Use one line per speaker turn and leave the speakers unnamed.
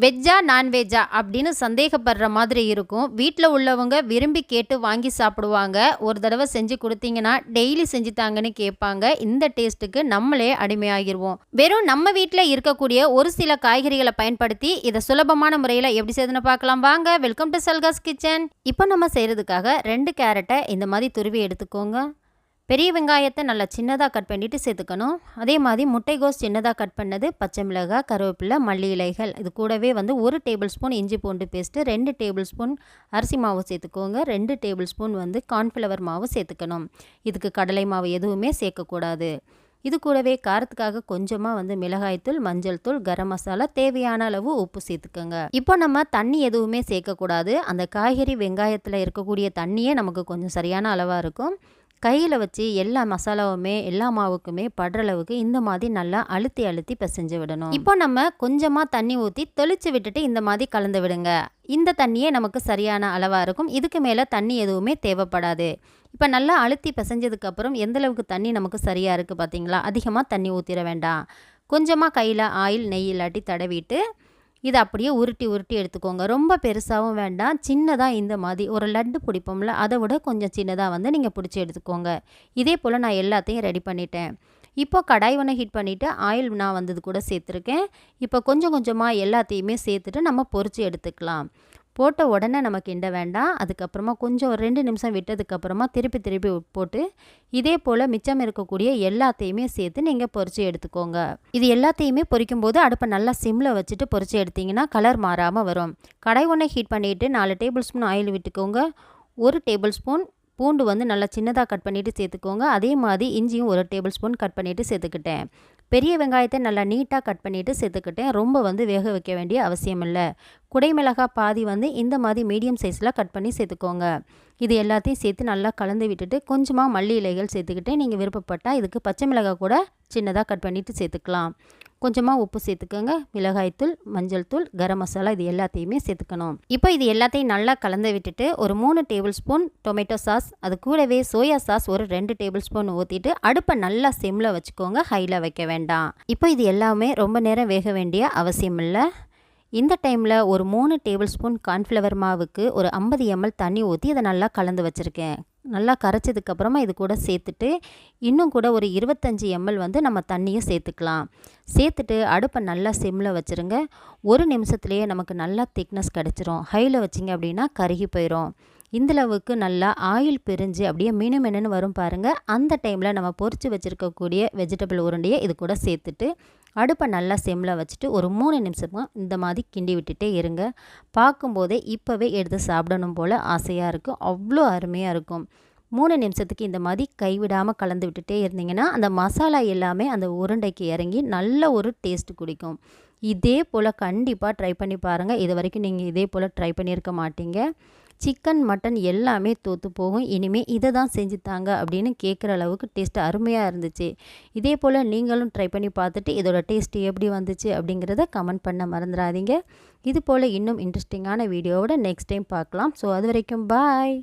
வெஜ்ஜா நான்வெஜ்ஜா அப்படின்னு சந்தேகப்படுற மாதிரி இருக்கும். வீட்டில் உள்ளவங்க விரும்பி கேட்டு வாங்கி சாப்பிடுவாங்க. ஒரு தடவை செஞ்சு கொடுத்தீங்கன்னா டெய்லி செஞ்சு தாங்கன்னு கேட்பாங்க. இந்த டேஸ்ட்டுக்கு நம்மளே அடிமையாகிருவோம். வெறும் நம்ம வீட்டில் இருக்கக்கூடிய ஒரு சில காய்கறிகளை பயன்படுத்தி இதை சுலபமான முறையில் எப்படி செய்யுதுன்னு பார்க்கலாம் வாங்க. வெல்கம் டு சல்காஸ் கிச்சன். இப்போ நம்ம செய்கிறதுக்காக 2 கேரட்டை இந்த மாதிரி துருவி எடுத்துக்கோங்க. பெரிய வெங்காயத்தை நல்லா சின்னதாக கட் பண்ணிவிட்டு சேர்த்துக்கணும். அதே மாதிரி முட்டைகோஸ் சின்னதாக கட் பண்ணது, பச்சை மிளகாய், கருவேப்பிலை, மல்லி இலைகள். இது கூடவே 1 டேபிள் ஸ்பூன் இஞ்சி பூண்டு பேஸ்ட்டு, 2 டேபிள் ஸ்பூன் அரிசி மாவு சேர்த்துக்கோங்க. 2 டேபிள் ஸ்பூன் கார்ன்ஃப்ளவர் மாவு சேர்த்துக்கணும். இதுக்கு கடலை மாவு எதுவுமே சேர்க்கக்கூடாது. இது கூடவே காரத்துக்காக கொஞ்சமாக மிளகாய்த்தூள், மஞ்சள் தூள், கரம் மசாலா, தேவையான அளவு உப்பு சேர்த்துக்கோங்க. இப்போ நம்ம தண்ணி எதுவுமே சேர்க்கக்கூடாது. அந்த காய்கறி வெங்காயத்தில் இருக்கக்கூடிய தண்ணியே நமக்கு கொஞ்சம் சரியான அளவாக இருக்கும். கையில் வச்சு எல்லா மசாலாவுமே எல்லா மாவுக்குமே படுற அளவுக்கு இந்த மாதிரி நல்லா அழுத்தி அழுத்தி பிசைஞ்சு விடணும். இப்போ நம்ம கொஞ்சமாக தண்ணி ஊற்றி தெளித்து விட்டுட்டு இந்த மாதிரி கலந்து விடுங்க. இந்த தண்ணியே நமக்கு சரியான அளவாக இருக்கும். இதுக்கு மேலே தண்ணி எதுவுமே தேவைப்படாது. இப்போ நல்லா அழுத்தி பிசைஞ்சதுக்கப்புறம் எந்தளவுக்கு தண்ணி நமக்கு சரியாக இருக்குது பார்த்தீங்களா? அதிகமாக தண்ணி ஊற்றிட வேண்டாம். கொஞ்சமாக கையில் ஆயில் நெய் இல்லாட்டி தடவிட்டு இதை அப்படியே உருட்டி உருட்டி எடுத்துக்கோங்க. ரொம்ப பெருசாகவும் வேண்டாம், சின்னதாக இந்த மாதிரி ஒரு லட்டு பிடிப்போம்ல, அதை விட கொஞ்சம் சின்னதாக நீங்கள் பிடிச்சி எடுத்துக்கோங்க. இதே போல் நான் எல்லாத்தையும் ரெடி பண்ணிட்டேன். இப்போ கடாய் ஹீட் பண்ணிவிட்டு ஆயில் நான் வந்தது கூட சேர்த்துருக்கேன். இப்போ கொஞ்சம் கொஞ்சமாக எல்லாத்தையுமே சேர்த்துட்டு நம்ம பொரித்து எடுத்துக்கலாம். போட்ட உடனே நம்ம கிண்ட வேண்டாம். அதுக்கப்புறமா கொஞ்சம் ஒரு 2 நிமிஷம் விட்டதுக்கப்புறமா திருப்பி போட்டு இதே போல் மிச்சம் இருக்கக்கூடிய எல்லாத்தையுமே சேர்த்து நீங்கள் பொரித்து எடுத்துக்கோங்க. இது எல்லாத்தையுமே பொரிக்கும்போது அடுப்பை நல்லா சிம்மில் வச்சுட்டு பொரித்து எடுத்திங்கன்னா கலர் மாறாமல் வரும். கடாய் ஹீட் பண்ணிவிட்டு 4 டேபிள் ஸ்பூன் ஆயில் விட்டுக்கோங்க. 1 டேபிள் ஸ்பூன் பூண்டு நல்லா சின்னதாக கட் பண்ணிவிட்டு சேர்த்துக்கோங்க. அதே மாதிரி இஞ்சியும் 1 டேபிள் ஸ்பூன் கட் பண்ணிவிட்டு சேர்த்துக்கிட்டேன். பெரிய வெங்காயத்தை நல்லா நீட்டாக கட் பண்ணிவிட்டு சேர்த்துக்கிட்டேன். ரொம்ப வேக வைக்க வேண்டிய அவசியம் இல்லை. குடைமிளகாய் பாதி இந்த மாதிரி மீடியம் சைஸில் கட் பண்ணி சேர்த்துக்கோங்க. இது எல்லாத்தையும் சேர்த்து நல்லா கலந்து விட்டுட்டு கொஞ்சமாக மல்லி இலைகள் சேர்த்துக்கிட்டு நீங்கள் விருப்பப்பட்டால் இதுக்கு பச்சை மிளகாய் கூட சின்னதாக கட் பண்ணிவிட்டு சேர்த்துக்கலாம். கொஞ்சமாக உப்பு சேர்த்துக்கோங்க. மிளகாய்த்தூள், மஞ்சள் தூள், கரம் மசாலா இது எல்லாத்தையுமே சேர்த்துக்கணும். இப்போ இது எல்லாத்தையும் நல்லா கலந்து விட்டுட்டு ஒரு 3 டேபிள் ஸ்பூன் டொமேட்டோ சாஸ், அது கூடவே சோயா சாஸ் ஒரு 2 டேபிள் ஸ்பூன் ஊற்றிட்டு அடுப்பை நல்லா சிம்மில் வச்சுக்கோங்க. ஹையில் வைக்க வேண்டாம். இப்போ இது எல்லாமே ரொம்ப நேரம் வேக வேண்டிய அவசியம் இல்லை. இந்த டைமில் ஒரு 3 டேபிள் ஸ்பூன் கார்ன்ஃப்ளவர் மாவுக்கு ஒரு 50 ml தண்ணி ஊற்றி அதை நல்லா கலந்து வச்சுருக்கேன். நல்லா கரைச்சதுக்கப்புறமா இது கூட சேர்த்துட்டு இன்னும் கூட ஒரு 25 ml நம்ம தண்ணியை சேர்த்துக்கலாம். சேர்த்துட்டு அடுப்பை நல்லா சிம்மில் வச்சுருங்க. 1 நிமிஷத்துலேயே நமக்கு நல்லா திக்னஸ் கிடச்சிரும். ஹையில் வச்சிங்க அப்படின்னா கருகி போயிடும். இந்தளவுக்கு நல்லா ஆயில் பிரிஞ்சு அப்படியே மினுமினுன்னு வரும் பாருங்கள். அந்த டைமில் நம்ம பொரித்து வச்சுருக்கக்கூடிய வெஜிடபிள் உருண்டையை இது கூட சேர்த்துட்டு அடுப்பை நல்லா சிம்மில் வச்சுட்டு ஒரு 3 நிமிஷமாக இந்த மாதிரி கிண்டி விட்டுட்டே இருங்க. பார்க்கும்போதே இப்போவே எடுத்து சாப்பிடணும் போல் ஆசையாக இருக்கும். அவ்வளோ அருமையாக இருக்கும். 3 நிமிஷத்துக்கு இந்த மாதிரி கைவிடாமல் கலந்து விட்டுட்டே இருந்தீங்கன்னா அந்த மசாலா எல்லாமே அந்த உருண்டைக்கு இறங்கி நல்ல ஒரு டேஸ்ட்டு குடிக்கும். இதே போல் கண்டிப்பாக ட்ரை பண்ணி பாருங்கள். இது வரைக்கும் நீங்கள் இதே போல் ட்ரை பண்ணியிருக்க மாட்டீங்க. சிக்கன், மட்டன் எல்லாமே தோற்று போகும். இனிமேல் இதை தான் செஞ்சு தாங்க அப்படின்னு கேட்குற அளவுக்கு டேஸ்ட் அருமையாக இருந்துச்சு. இதே போல் நீங்களும் ட்ரை பண்ணி பார்த்துட்டு இதோட டேஸ்ட்டு எப்படி வந்துச்சு அப்படிங்கிறத கமெண்ட் பண்ண மறந்துடாதீங்க. இது போல் இன்னும் இன்ட்ரெஸ்டிங்கான வீடியோவோட நெக்ஸ்ட் டைம் பார்க்கலாம். ஸோ அது வரைக்கும் பாய்.